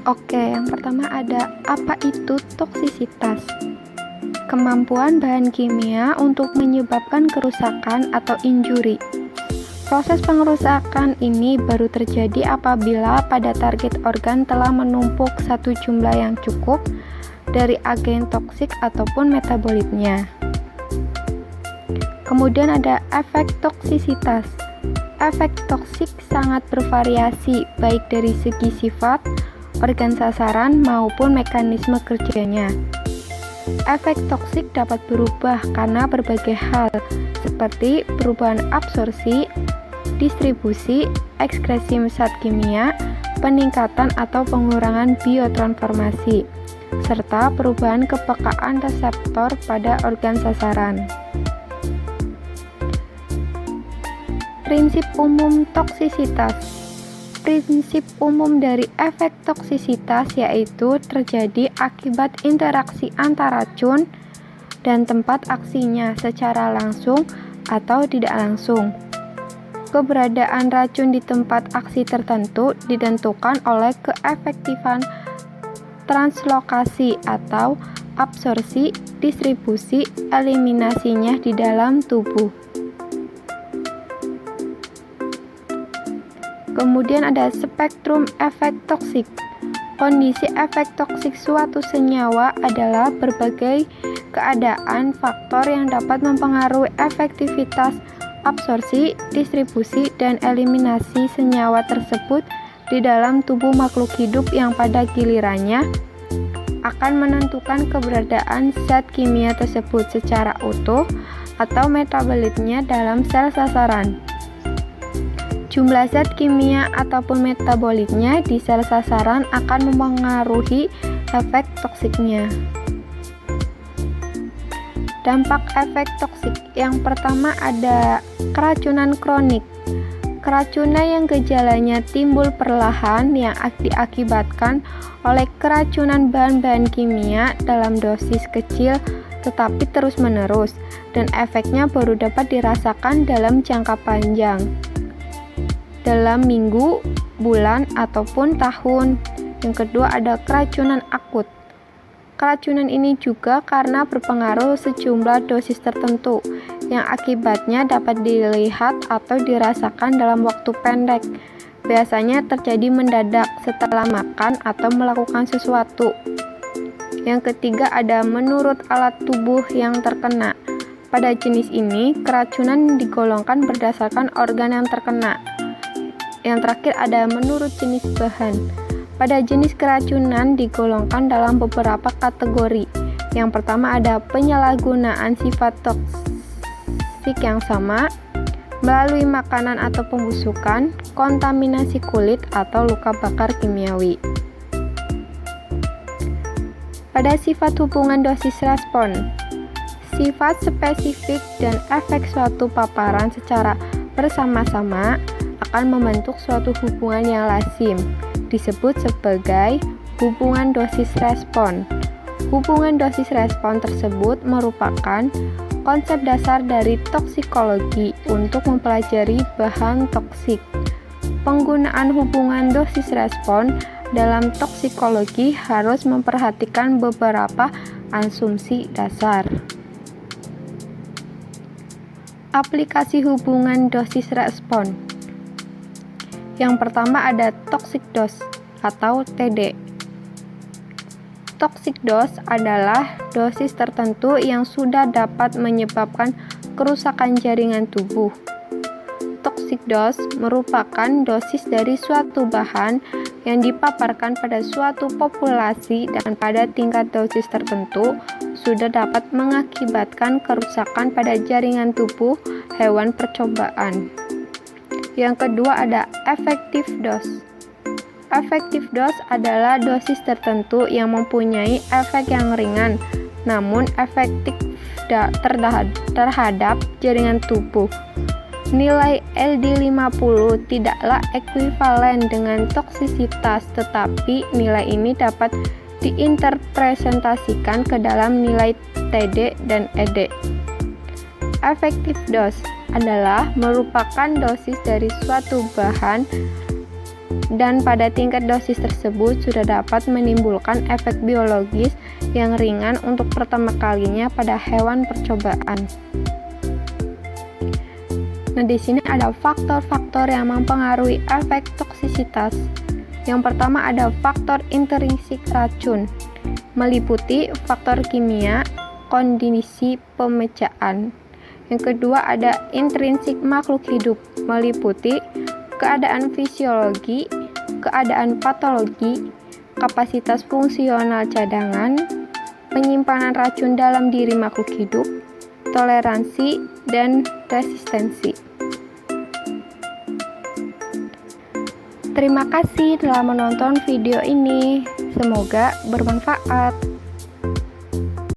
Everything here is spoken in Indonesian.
Oke, yang pertama ada apa itu toksisitas? Kemampuan bahan kimia untuk menyebabkan kerusakan atau injuri. Proses pengerusakan ini baru terjadi apabila pada target organ telah menumpuk satu jumlah yang cukup dari agen toksik ataupun metabolitnya. Kemudian ada efek toksisitas. Efek toksik sangat bervariasi baik dari segi sifat, organ sasaran maupun mekanisme kerjanya. Efek toksik dapat berubah karena berbagai hal, seperti perubahan absorpsi, distribusi, ekskresi zat kimia, peningkatan atau pengurangan biotransformasi, serta perubahan kepekaan reseptor pada organ sasaran. Prinsip umum toksisitas. Prinsip umum dari efek toksisitas yaitu terjadi akibat interaksi antara racun dan tempat aksinya secara langsung atau tidak langsung. Keberadaan racun di tempat aksi tertentu ditentukan oleh keefektifan translokasi atau absorpsi, distribusi, eliminasinya di dalam tubuh. Kemudian ada spektrum efek toksik. Kondisi efek toksik suatu senyawa adalah berbagai keadaan faktor yang dapat mempengaruhi efektivitas absorpsi, distribusi, dan eliminasi senyawa tersebut di dalam tubuh makhluk hidup yang pada gilirannya akan menentukan keberadaan zat kimia tersebut secara utuh atau metabolitnya dalam sel sasaran. Jumlah zat kimia ataupun metabolitnya di sel sasaran akan mempengaruhi efek toksiknya. Dampak efek toksik. Yang pertama ada keracunan kronik. Keracunan yang gejalanya timbul perlahan yang diakibatkan oleh keracunan bahan-bahan kimia dalam dosis kecil tetapi terus-menerus, dan efeknya baru dapat dirasakan dalam jangka panjang, dalam minggu, bulan, ataupun tahun. Yang kedua ada keracunan akut. Keracunan ini juga karena berpengaruh sejumlah dosis tertentu yang akibatnya dapat dilihat atau dirasakan dalam waktu pendek. Biasanya terjadi mendadak setelah makan atau melakukan sesuatu. Yang ketiga ada menurut alat tubuh yang terkena. Pada jenis ini, keracunan digolongkan berdasarkan organ yang terkena. Yang terakhir ada menurut jenis bahan. Pada jenis keracunan digolongkan dalam beberapa kategori. Yang pertama ada penyalahgunaan sifat toksik yang sama melalui makanan atau pembusukan, kontaminasi kulit atau luka bakar kimiawi. Pada sifat hubungan dosis respon. Sifat spesifik dan efek suatu paparan secara bersama-sama akan membentuk suatu hubungan yang lazim, disebut sebagai hubungan dosis respon. Hubungan dosis respon tersebut merupakan konsep dasar dari toksikologi untuk mempelajari bahan toksik. Penggunaan hubungan dosis respon dalam toksikologi harus memperhatikan beberapa asumsi dasar. Aplikasi hubungan dosis respon. Yang pertama ada toxic dose atau TD. Toxic dose adalah dosis tertentu yang sudah dapat menyebabkan kerusakan jaringan tubuh. Toxic dose merupakan dosis dari suatu bahan yang dipaparkan pada suatu populasi dan pada tingkat dosis tertentu sudah dapat mengakibatkan kerusakan pada jaringan tubuh hewan percobaan. Yang kedua ada effective dose. Effective dose adalah dosis tertentu yang mempunyai efek yang ringan namun efektif terhadap jaringan tubuh. Nilai LD50 tidaklah ekuivalen dengan toksisitas, tetapi nilai ini dapat diinterpresentasikan ke dalam nilai TD dan ED. Effective dose adalah merupakan dosis dari suatu bahan dan pada tingkat dosis tersebut sudah dapat menimbulkan efek biologis yang ringan untuk pertama kalinya pada hewan percobaan. Nah, di sini ada faktor-faktor yang mempengaruhi efek toksisitas. Yang pertama ada faktor intrinsik racun, meliputi faktor kimia, kondisi pemecaan. Yang kedua ada intrinsik makhluk hidup, meliputi keadaan fisiologi, keadaan patologi, kapasitas fungsional cadangan, penyimpanan racun dalam diri makhluk hidup, toleransi, dan resistensi. Terima kasih telah menonton video ini. Semoga bermanfaat.